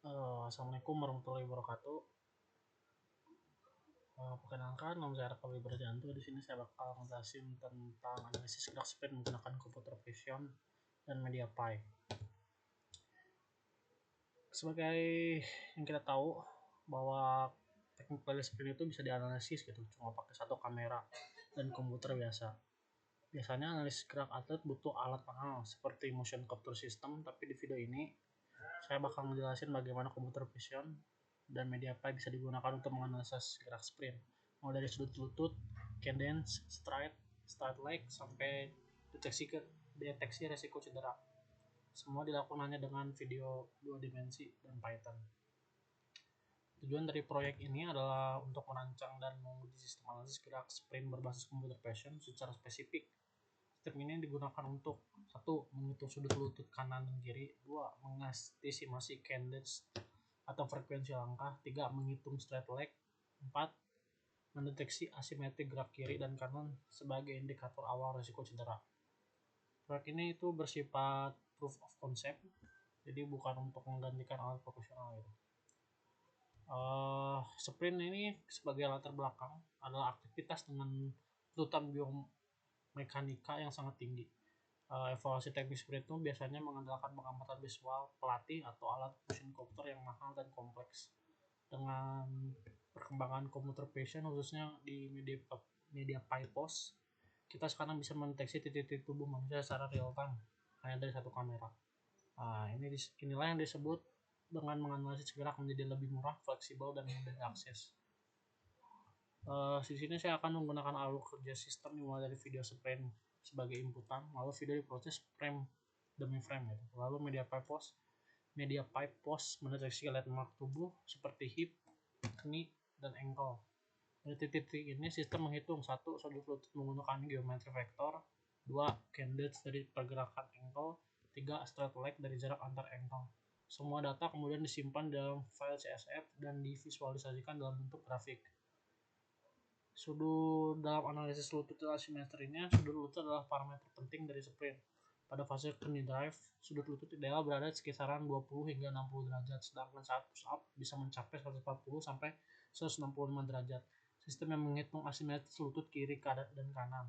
Assalamualaikum warahmatullahi wabarakatuh. Perkenalkan, nama saya Raka Wibrajanto. Di sini saya bakal ngejelasin tentang analisis gerak sprint menggunakan komputer vision dan MediaPy. Sebagai yang kita tahu bahwa teknik playlist sprint itu bisa dianalisis gitu, cuma pakai satu kamera dan komputer biasa. Biasanya analisis gerak atlet butuh alat mahal seperti motion capture system, tapi di video ini saya bakal ngejelasin bagaimana komputer vision dan MediaPy bisa digunakan untuk menganalisis gerak sprint, mulai dari sudut lutut, cadence, stride leg, sampai deteksi resiko cedera. Semua dilakukan hanya dengan video 2 dimensi dan Python. Tujuan dari proyek ini adalah untuk merancang dan menguji sistem analisis gerak sprint berbasis computer vision secara spesifik. Sistem ini digunakan untuk 1. Menghitung sudut lutut kanan dan kiri, 2. Mengestimasi cadence atau frekuensi langkah, 3. Menghitung straight leg, 4. Mendeteksi asimetri gerak kiri dan kanan sebagai indikator awal risiko cedera. Proyek ini itu bersifat proof of concept, jadi bukan untuk menggantikan alat profesional gitu. Sprint ini sebagai latar belakang adalah aktivitas dengan tuntutan biomekanika yang sangat tinggi. Evaluasi teknik sprint itu biasanya mengandalkan pengamatan visual pelatih atau alat motion capture yang mahal dan kompleks. Dengan perkembangan computer vision khususnya di MediaPy POS, kita sekarang bisa mendeteksi titik-titik tubuh manusia secara real time hanya dari satu kamera. Inilah yang disebut dengan menganalisis gerak menjadi lebih murah, fleksibel, dan mudah diakses. Di sini saya akan menggunakan alur kerja sistem dimulai dari video sprint sebagai inputan, lalu video diproses frame demi frame gitu. Lalu MediaPy POS mendeteksi landmark tubuh seperti hip, knee, dan ankle. Dari titik-titik ini sistem menghitung 1. Sudut lutut menggunakan geometri vektor, 2. Cadence dari pergerakan ankle, 3. Straight leg dari jarak antar ankle. Semua data kemudian disimpan dalam file CSV dan divisualisasikan dalam bentuk grafik. Dalam analisis lutut dan asimetrinya, sudut lutut adalah parameter penting dari sprint. Pada fase knee drive, sudut lutut ideal berada di sekitaran 20 hingga 60 derajat, sedangkan saat push up bisa mencapai 140 sampai 165 derajat. Sistem yang menghitung asimetri lutut kiri, dan kanan.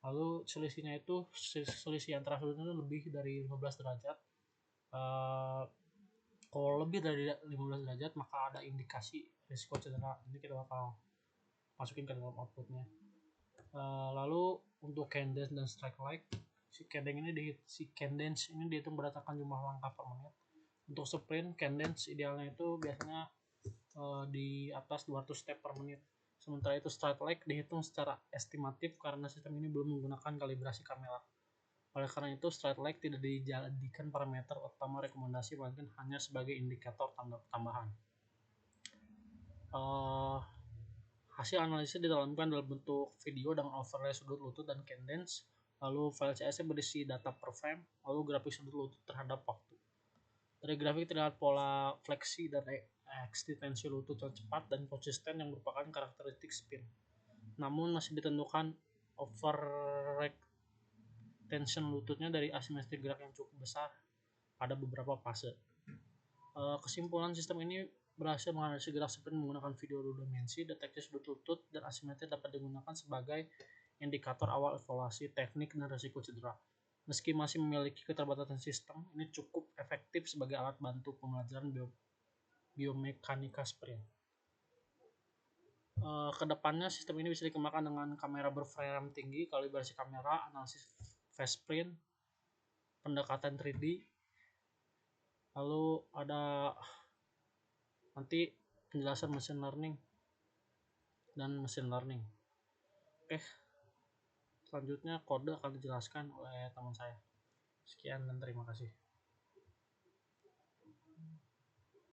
Lalu selisih antara sudutnya lebih dari 15 derajat. Kalau lebih dari 15 derajat maka ada indikasi risiko cedera. Jadi kita bakal masukin ke dalam outputnya. Lalu untuk cadence dan strike leg, si cadence ini dihitung berdasarkan jumlah langkah per menit. Untuk sprint, cadence idealnya itu biasanya di atas 200 step per menit. Sementara itu strike leg dihitung secara estimatif karena sistem ini belum menggunakan kalibrasi kamera. Oleh karena itu, straight leg tidak dijadikan parameter utama rekomendasi, melainkan hanya sebagai indikator tambahan. Hasil analisis didalamkan dalam bentuk video dengan overlay sudut lutut dan cadence, lalu file CSV berisi data per frame, lalu grafik sudut lutut terhadap waktu. Dari grafik terlihat pola fleksi dan ekstensi lutut yang cepat dan konsisten yang merupakan karakteristik spin. Namun masih ditentukan tension lututnya dari asimetri gerak yang cukup besar pada beberapa fase. Kesimpulan, sistem ini berhasil menganalisis gerak sprint menggunakan video 2 dimensi, deteksi sudut lutut, dan asimetri dapat digunakan sebagai indikator awal evaluasi teknik dan risiko cedera. Meski masih memiliki keterbatasan sistem, ini cukup efektif sebagai alat bantu pembelajaran biomekanika sprint. Kedepannya sistem ini bisa dikembangkan dengan kamera berframe tinggi, kalibrasi kamera, analisis fast sprint, pendekatan 3D, lalu ada nanti penjelasan machine learning dan machine learning. Oke, selanjutnya kode akan dijelaskan oleh teman saya. Sekian dan terima kasih.